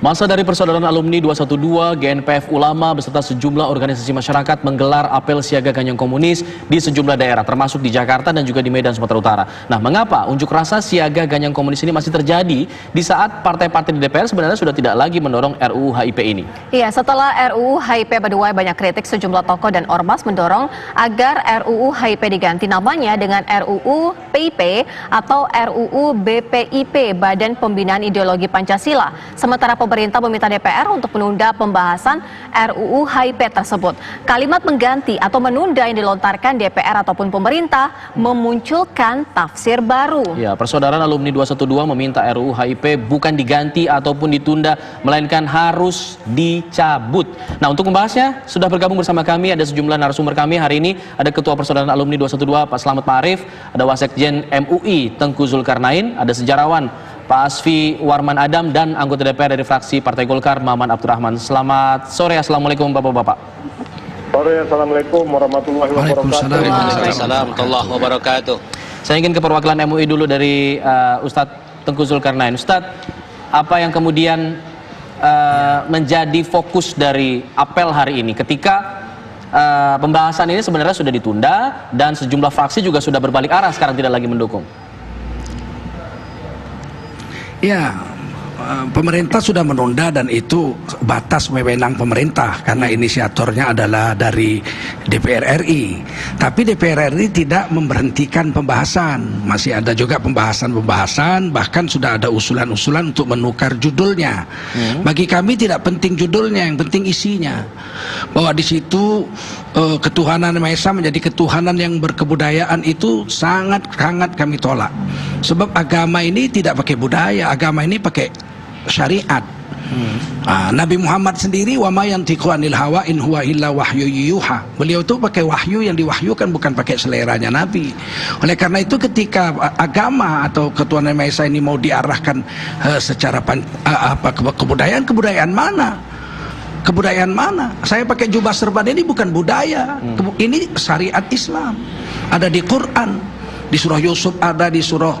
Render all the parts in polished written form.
Masa dari Persaudaraan Alumni 212 GNPF Ulama beserta sejumlah organisasi masyarakat menggelar apel siaga ganyang komunis di sejumlah daerah, termasuk di Jakarta dan juga di Medan, Sumatera Utara. Nah, mengapa unjuk rasa siaga ganyang komunis ini masih terjadi di saat partai-partai di DPR sebenarnya sudah tidak lagi mendorong RUU HIP ini? Iya, setelah RUU HIP menuai banyak kritik, sejumlah tokoh dan ormas mendorong agar RUU HIP diganti namanya dengan RUU PIP atau RUU BPIP, Badan Pembinaan Ideologi Pancasila. Sementara pemerintah meminta DPR untuk menunda pembahasan RUU HIP tersebut. Kalimat mengganti atau menunda yang dilontarkan DPR ataupun pemerintah memunculkan tafsir baru. Ya, Persaudaraan Alumni 212 meminta RUU HIP bukan diganti ataupun ditunda, melainkan harus dicabut. Nah, untuk membahasnya sudah bergabung bersama kami ada sejumlah narasumber kami hari ini. Ada Ketua Persaudaraan Alumni 212 Pak Slamet Ma'arif, ada Wasekjen MUI Tengku Zulkarnain, ada sejarawan Pak Asfi Warman Adam, dan anggota DPR dari fraksi Partai Golkar Maman Abdurrahman. Selamat sore, assalamualaikum Bapak-Bapak. Sore, assalamualaikum warahmatullahi wabarakatuh. Waalaikumsalam warahmatullahi wabarakatuh. Saya ingin ke perwakilan MUI dulu dari Ustadz Tengku Zulkarnain. Ustadz, apa yang kemudian menjadi fokus dari apel hari ini ketika pembahasan ini sebenarnya sudah ditunda dan sejumlah fraksi juga sudah berbalik arah sekarang tidak lagi mendukung? Ya, pemerintah sudah menunda dan itu batas wewenang pemerintah karena inisiatornya adalah dari DPR RI. Tapi DPR RI tidak memberhentikan pembahasan, masih ada juga pembahasan-pembahasan, bahkan sudah ada usulan-usulan untuk menukar judulnya. Bagi kami tidak penting judulnya, yang penting isinya. Bahwa di situ ketuhanan Maha Esa menjadi ketuhanan yang berkebudayaan itu sangat-sangat kami tolak. Sebab agama ini tidak pakai budaya, agama ini pakai syariat. Nabi Muhammad sendiri wa ma yantiqu anil hawa in huwa illa wahyu yuha. Beliau itu pakai wahyu yang diwahyukan, bukan pakai seleranya Nabi. Oleh karena itu ketika agama atau ketuhanan Maha Esa ini mau diarahkan secara kebudayaan mana? Kebudayaan mana? Saya pakai jubah serban ini bukan budaya. Ini syariat Islam. Ada di Quran. Di surah Yusuf ada, di surah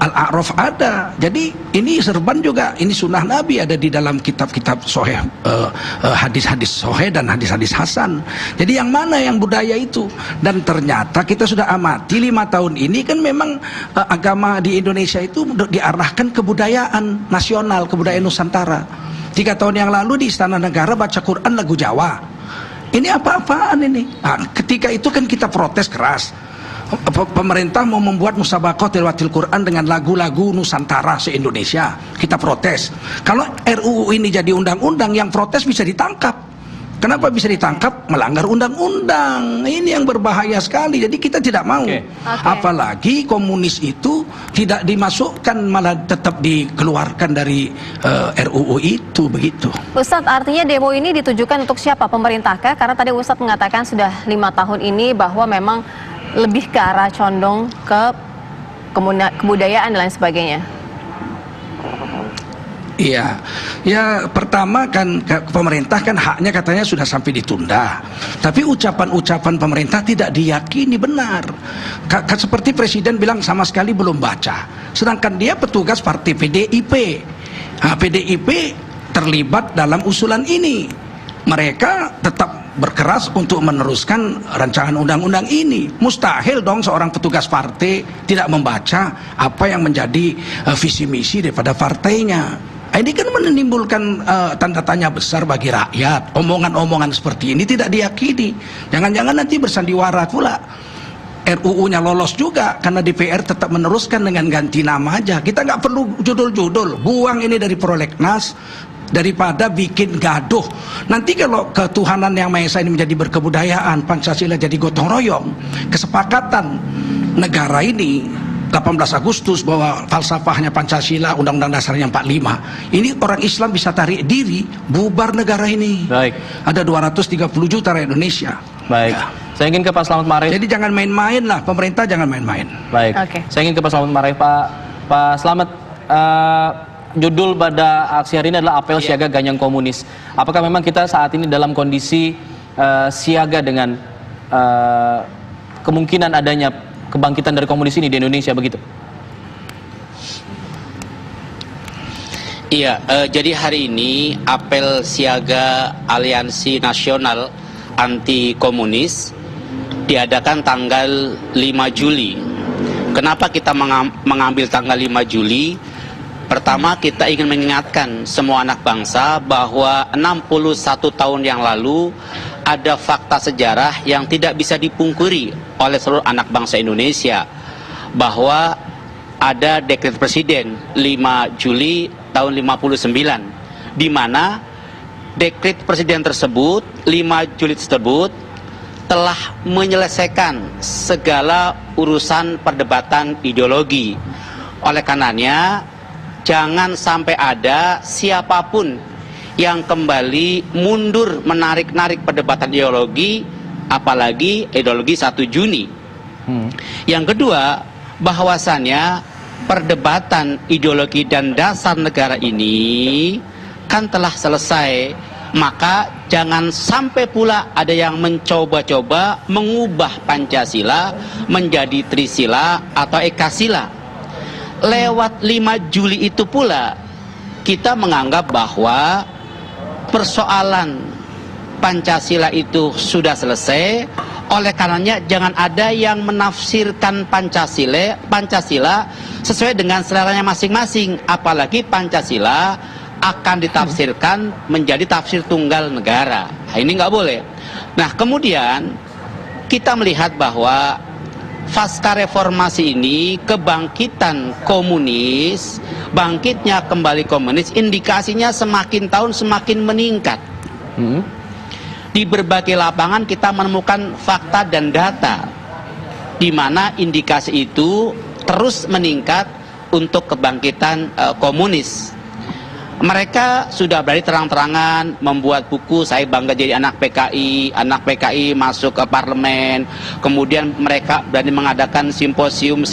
Al-A'raf ada. Jadi ini serban juga, ini sunnah Nabi, ada di dalam kitab-kitab sahih, hadis-hadis sahih dan hadis-hadis hasan. Jadi yang mana yang budaya itu? Dan ternyata kita sudah amati 5 tahun ini kan memang agama di Indonesia itu diarahkan kebudayaan nasional, kebudayaan Nusantara. 3 tahun yang lalu di Istana Negara baca Quran lagu Jawa. Ini apa-apaan ini? Nah, ketika itu kan kita protes keras. Pemerintah mau membuat musabaqah tilawatil Quran dengan lagu-lagu Nusantara se-Indonesia. Kita protes. Kalau RUU ini jadi undang-undang, yang protes bisa ditangkap. Kenapa bisa ditangkap? Melanggar undang-undang. Ini yang berbahaya sekali. Jadi kita tidak mau. Apalagi komunis itu tidak dimasukkan, malah tetap dikeluarkan dari RUU itu, begitu. Ustadz, artinya demo ini ditujukan untuk siapa? Pemerintahkah? Karena tadi Ustadz mengatakan sudah 5 tahun ini bahwa memang lebih ke arah condong ke kebudayaan dan lain sebagainya. Iya, ya pertama kan pemerintah kan haknya katanya sudah sampai ditunda. Tapi ucapan-ucapan pemerintah tidak diyakini benar. Seperti Presiden bilang sama sekali belum baca. Sedangkan dia petugas partai PDIP. Nah, PDIP terlibat dalam usulan ini. Mereka tetap berkeras untuk meneruskan rancangan undang-undang ini. Mustahil dong seorang petugas partai tidak membaca apa yang menjadi visi misi daripada partainya. Ini kan menimbulkan tanda tanya besar bagi rakyat. Omongan-omongan seperti ini tidak diyakini. Jangan-jangan nanti bersandiwara pula. RUU-nya lolos juga karena DPR tetap meneruskan dengan ganti nama aja. Kita nggak perlu judul-judul. Buang ini dari prolegnas daripada bikin gaduh. Nanti kalau ketuhanan yang Maha Esa ini menjadi berkebudayaan, Pancasila jadi gotong royong, kesepakatan negara ini 18 Agustus bahwa falsafahnya Pancasila, Undang-Undang Dasarnya 45. Ini orang Islam bisa tarik diri, bubar negara ini. Baik. Ada 230 juta rakyat Indonesia. Baik. Ya. Saya ingin ke Pak Slamet Ma'arif. Jadi jangan main-main lah, pemerintah jangan main-main. Baik. Saya ingin ke Pak Slamet Ma'arif. Pak Slamet, judul pada aksi hari ini adalah apel siaga ganyang komunis. Apakah memang kita saat ini dalam kondisi siaga dengan kemungkinan adanya kebangkitan dari komunis ini di Indonesia, begitu? Iya, jadi hari ini apel siaga Aliansi Nasional Anti Komunis diadakan tanggal 5 Juli. Kenapa kita mengambil tanggal 5 Juli? Pertama, kita ingin mengingatkan semua anak bangsa bahwa 61 tahun yang lalu ada fakta sejarah yang tidak bisa dipungkiri oleh seluruh anak bangsa Indonesia, bahwa ada dekret presiden 5 Juli tahun 59, di mana dekret presiden tersebut 5 Juli tersebut telah menyelesaikan segala urusan perdebatan ideologi. Oleh karenanya, jangan sampai ada siapapun yang kembali mundur menarik-narik perdebatan ideologi, apalagi ideologi 1 Juni. Yang kedua, bahwasannya perdebatan ideologi dan dasar negara ini kan telah selesai, maka jangan sampai pula ada yang mencoba-coba mengubah Pancasila menjadi Trisila atau Ekasila. Lewat 5 Juli itu pula kita menganggap bahwa persoalan Pancasila itu sudah selesai. Oleh karenanya jangan ada yang menafsirkan Pancasila sesuai dengan seleranya masing-masing, apalagi Pancasila akan ditafsirkan menjadi tafsir tunggal negara. Nah, ini nggak boleh. Nah, kemudian kita melihat bahwa pasca reformasi ini kebangkitan komunis, bangkitnya kembali komunis, indikasinya semakin tahun semakin meningkat. Di berbagai lapangan kita menemukan fakta dan data di mana indikasi itu terus meningkat untuk kebangkitan komunis. Mereka sudah berani terang-terangan membuat buku, saya bangga jadi anak PKI masuk ke parlemen. Kemudian mereka berani mengadakan simposium,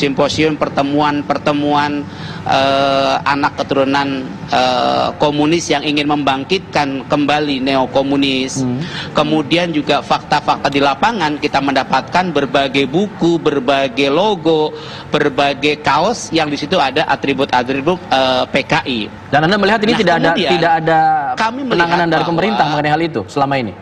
pertemuan anak keturunan komunis yang ingin membangkitkan kembali neokomunis. Kemudian juga fakta-fakta di lapangan kita mendapatkan berbagai buku, berbagai logo, berbagai kaos yang di situ ada atribut-atribut PKI. Dan Anda melihat ini tidak ada penanganan dari pemerintah mengenai hal itu selama ini?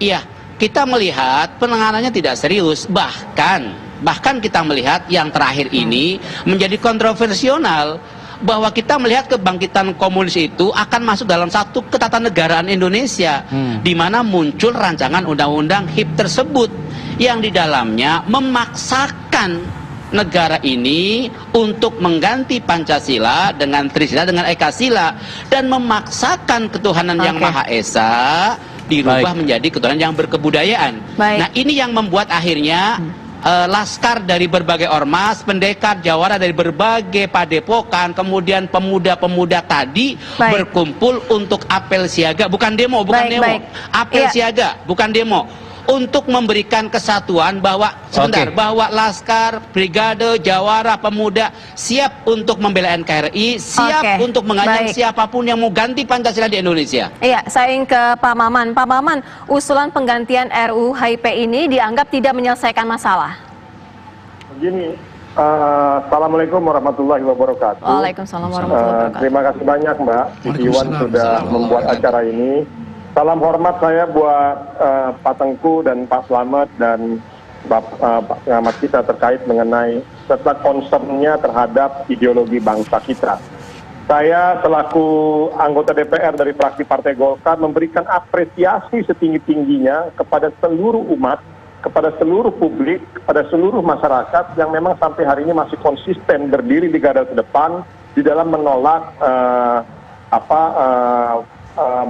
Iya, kita melihat penanganannya tidak serius. Bahkan kita melihat yang terakhir ini menjadi kontroversial, bahwa kita melihat kebangkitan komunis itu akan masuk dalam satu ketatanegaraan Indonesia, di mana muncul rancangan undang-undang HIP tersebut yang di dalamnya memaksakan negara ini untuk mengganti Pancasila dengan Trisila dengan Ekasila, dan memaksakan ketuhanan yang Maha Esa dirubah menjadi ketuhanan yang berkebudayaan. Nah, ini yang membuat akhirnya laskar dari berbagai ormas, pendekar jawara dari berbagai padepokan, kemudian pemuda-pemuda tadi berkumpul untuk apel siaga, bukan demo, apel siaga, bukan demo, untuk memberikan kesatuan bahwa bahwa laskar, brigade, jawara, pemuda siap untuk membela NKRI, siap untuk mengajak siapapun yang mau ganti Pancasila di Indonesia. Iya, saya ingin ke Pak Maman. Pak Maman, usulan penggantian RUU HIP ini dianggap tidak menyelesaikan masalah. Begini, Assalamualaikum warahmatullahi wabarakatuh. Waalaikumsalam warahmatullahi wabarakatuh. Terima kasih banyak Mbak Iwan sudah membuat acara ini. Salam hormat saya buat Pak Tengku dan Pak Slamet dan Pak pengamat kita terkait mengenai serta concernnya terhadap ideologi bangsa kita. Saya selaku anggota DPR dari fraksi Partai Golkar memberikan apresiasi setinggi-tingginya kepada seluruh umat, kepada seluruh publik, kepada seluruh masyarakat yang memang sampai hari ini masih konsisten berdiri di garda terdepan di dalam menolak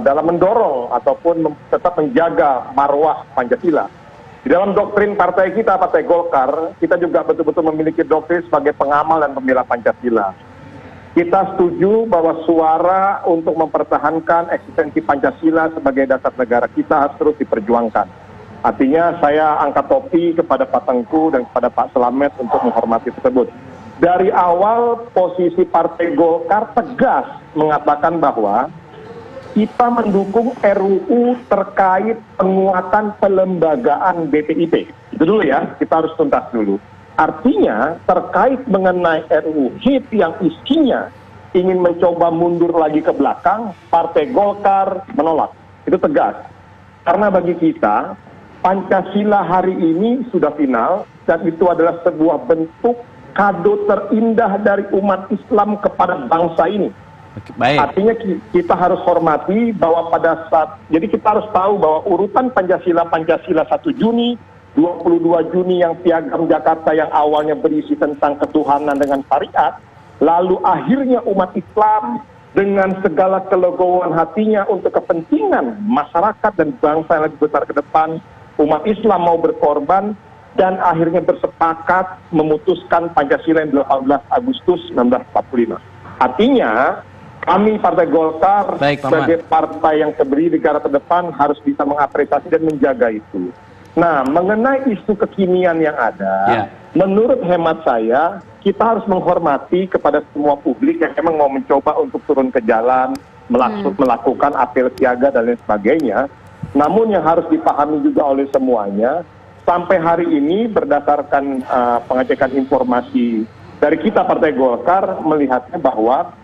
dalam mendorong ataupun tetap menjaga marwah Pancasila. Di dalam doktrin partai kita, Partai Golkar, kita juga betul-betul memiliki doktrin sebagai pengamal dan pembela Pancasila. Kita setuju bahwa suara untuk mempertahankan eksistensi Pancasila sebagai dasar negara kita harus terus diperjuangkan. Artinya saya angkat topi kepada Pak Tengku dan kepada Pak Slamet untuk menghormati tersebut. Dari awal posisi Partai Golkar tegas mengatakan bahwa kita mendukung RUU terkait penguatan pelembagaan BPIP. Itu dulu ya, kita harus tuntas dulu. Artinya terkait mengenai RUU HIP yang isinya ingin mencoba mundur lagi ke belakang, Partai Golkar menolak. Itu tegas. Karena bagi kita, Pancasila hari ini sudah final dan itu adalah sebuah bentuk kado terindah dari umat Islam kepada bangsa ini. Baik. Artinya kita harus hormati bahwa pada saat, jadi kita harus tahu bahwa urutan Pancasila 1 Juni, 22 Juni yang Piagam Jakarta yang awalnya berisi tentang ketuhanan dengan syariat, lalu akhirnya umat Islam dengan segala kelegoan hatinya untuk kepentingan masyarakat dan bangsa yang lebih besar ke depan, umat Islam mau berkorban dan akhirnya bersepakat memutuskan Pancasila yang 18 Agustus 1945. Artinya, kami Partai Golkar sebagai partai yang berdiri di garda terdepan harus bisa mengapresiasi dan menjaga itu. Nah, mengenai isu kekinian yang ada, menurut hemat saya, kita harus menghormati kepada semua publik yang memang mau mencoba untuk turun ke jalan, melakukan apel siaga dan lain sebagainya. Namun yang harus dipahami juga oleh semuanya, sampai hari ini berdasarkan pengecekan informasi dari kita Partai Golkar melihatnya bahwa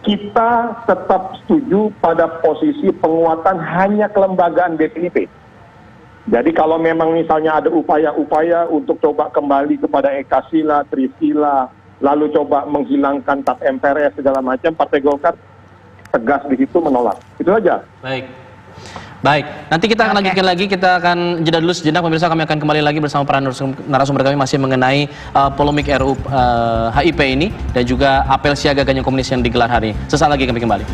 kita tetap setuju pada posisi penguatan hanya kelembagaan BPIP. Jadi kalau memang misalnya ada upaya-upaya untuk coba kembali kepada Ekasila, Trisila, lalu coba menghilangkan tap MPRS segala macam, Partai Golkar tegas di situ menolak. Itu saja. Baik, nanti kita akan lanjutkan lagi, kita akan jeda dulu sejenak. Pemirsa, kami akan kembali lagi bersama para narasumber kami masih mengenai polemik RUU HIP ini dan juga apel siaga Ganyong Komunis yang digelar hari ini. Sesaat lagi kami kembali.